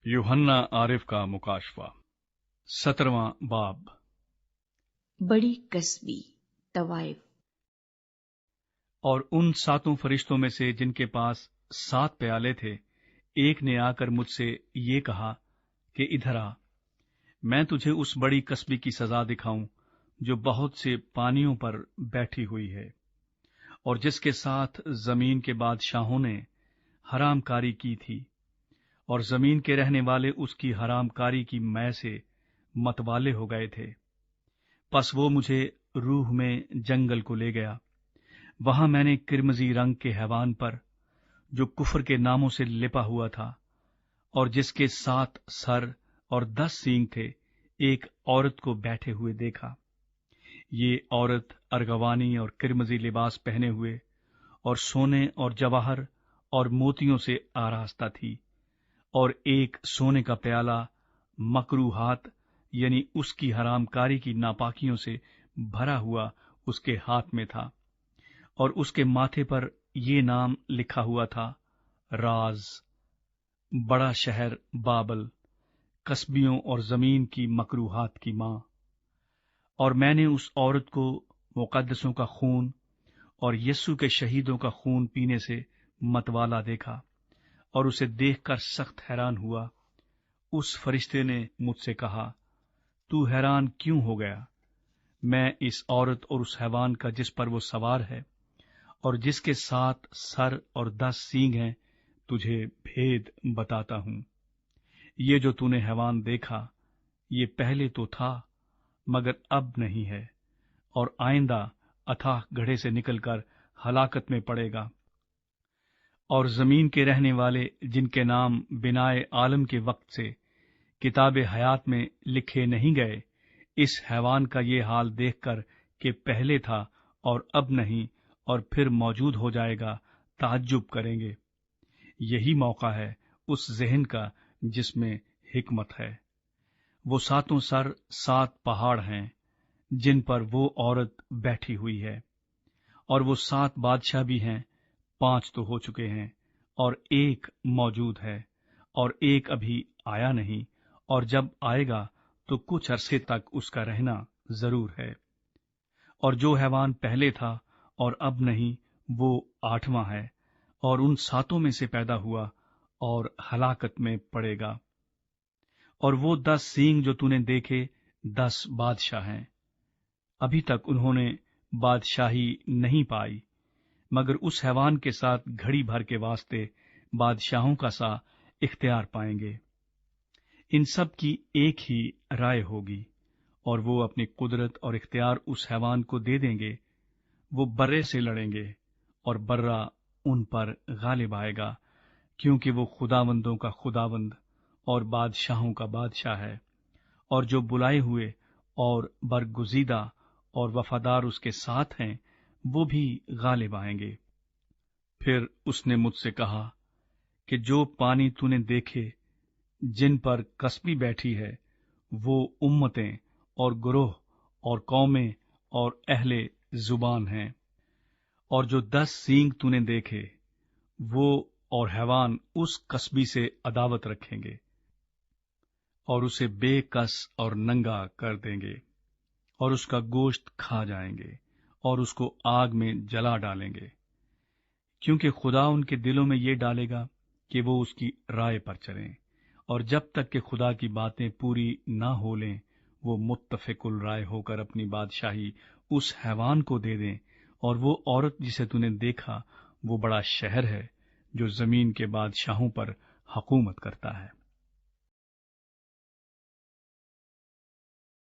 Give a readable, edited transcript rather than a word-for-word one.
यूहन्ना आरिफ का मुकाशफा 17वां बाब। बड़ी कसबी तवाइफ। और उन 7 फरिश्तों में से जिनके पास 7 प्याले थे, एक ने आकर मुझसे ये कहा कि इधर आ, मैं तुझे उस बड़ी कसबी की सजा दिखाऊं जो बहुत से पानियों पर बैठी हुई है, और जिसके साथ जमीन के बादशाहों ने हरामकारी की थी, और जमीन के रहने वाले उसकी हरामकारी की मै से मतवाले हो गए थे। पस वो मुझे रूह में जंगल को ले गया। वहां मैंने किरमजी रंग के हैवान पर, जो कुफर के नामों से लिपा हुआ था और जिसके 7 सर और 10 सींग थे, एक औरत को बैठे हुए देखा। ये औरत अर्गवानी और किरमजी लिबास पहने हुए और सोने और जवाहर और मोतियों से आरास्ता थी, और एक सोने का प्याला मकरूहात यानी उसकी हरामकारी की नापाकियों से भरा हुआ उसके हाथ में था, और उसके माथे पर ये नाम लिखा हुआ था, राज, बड़ा शहर बाबल, कस्बियों और जमीन की मकरूहात की मां। और मैंने उस औरत को मुकद्दसों का खून और यस्सु के शहीदों का खून पीने से मतवाला देखा, और उसे देखकर सख्त हैरान हुआ। उस फरिश्ते ने मुझसे कहा, तू हैरान क्यों हो गया? मैं इस औरत और उस हैवान का जिस पर वो सवार है और जिसके 7 सर और 10 सींग हैं, तुझे भेद बताता हूं। ये जो तूने हैवान देखा, ये पहले तो था मगर अब नहीं है, और आइंदा अथाह गड्ढे से निकलकर हलाकत में पड़ेगा। और जमीन के रहने वाले जिनके नाम बिनाए आलम के वक्त से किताबे हयात में लिखे नहीं गए, इस हैवान का ये हाल देखकर कि पहले था और अब नहीं और फिर मौजूद हो जाएगा, ताज्जुब करेंगे। यही मौका है उस ज़हन का जिसमें हिकमत है। वो 7 सर 7 पहाड़ हैं जिन पर वो औरत बैठी हुई है, और वो 7 बादशाह भी हैं। 5 तो हो चुके हैं और एक मौजूद है, और एक अभी आया नहीं, और जब आएगा तो कुछ अरसे तक उसका रहना जरूर है। और जो हैवान पहले था और अब नहीं, वो 8वां है, और उन 7 में से पैदा हुआ और हलाकत में पड़ेगा। और वो 10 सींग जो तूने देखे, 10 बादशाह हैं। अभी तक उन्होंने बादशाही नहीं पाई, मगर उस हैवान के साथ घड़ी भर के वास्ते बादशाहों का सा इख्तियार पाएंगे। इन सब की एक ही राय होगी, और वो अपनी कुदरत और इख्तियार उस हैवान को दे देंगे। वो बर्रे से लड़ेंगे, और बर्रा उन पर गालिब आएगा, क्योंकि वो खुदावंदों का खुदावंद और बादशाहों का बादशाह है। और जो बुलाए हुए और बरगुजीदा और वफादार उसके साथ हैं, वो भी गालिब आएंगे। फिर उसने मुझसे कहा कि जो पानी तूने देखे जिन पर कसबी बैठी है, वो उम्मतें और गुरोह और कौमें और अहले जुबान हैं। और जो 10 सींग तूने देखे, वो और हैवान उस कसबी से अदावत रखेंगे और उसे बेकस और नंगा कर देंगे, और उसका गोश्त खा जाएंगे और उसको आग में जला डालेंगे, क्योंकि खुदा उनके दिलों में ये डालेगा कि वो उसकी राय पर चलें, और जब तक कि खुदा की बातें पूरी ना हो लें, वो मुत्तफिकुल राय होकर अपनी बादशाही उस हैवान को दे दें। और वो औरत जिसे तूने देखा, वो बड़ा शहर है जो जमीन के बादशाहों पर हकूमत करता है।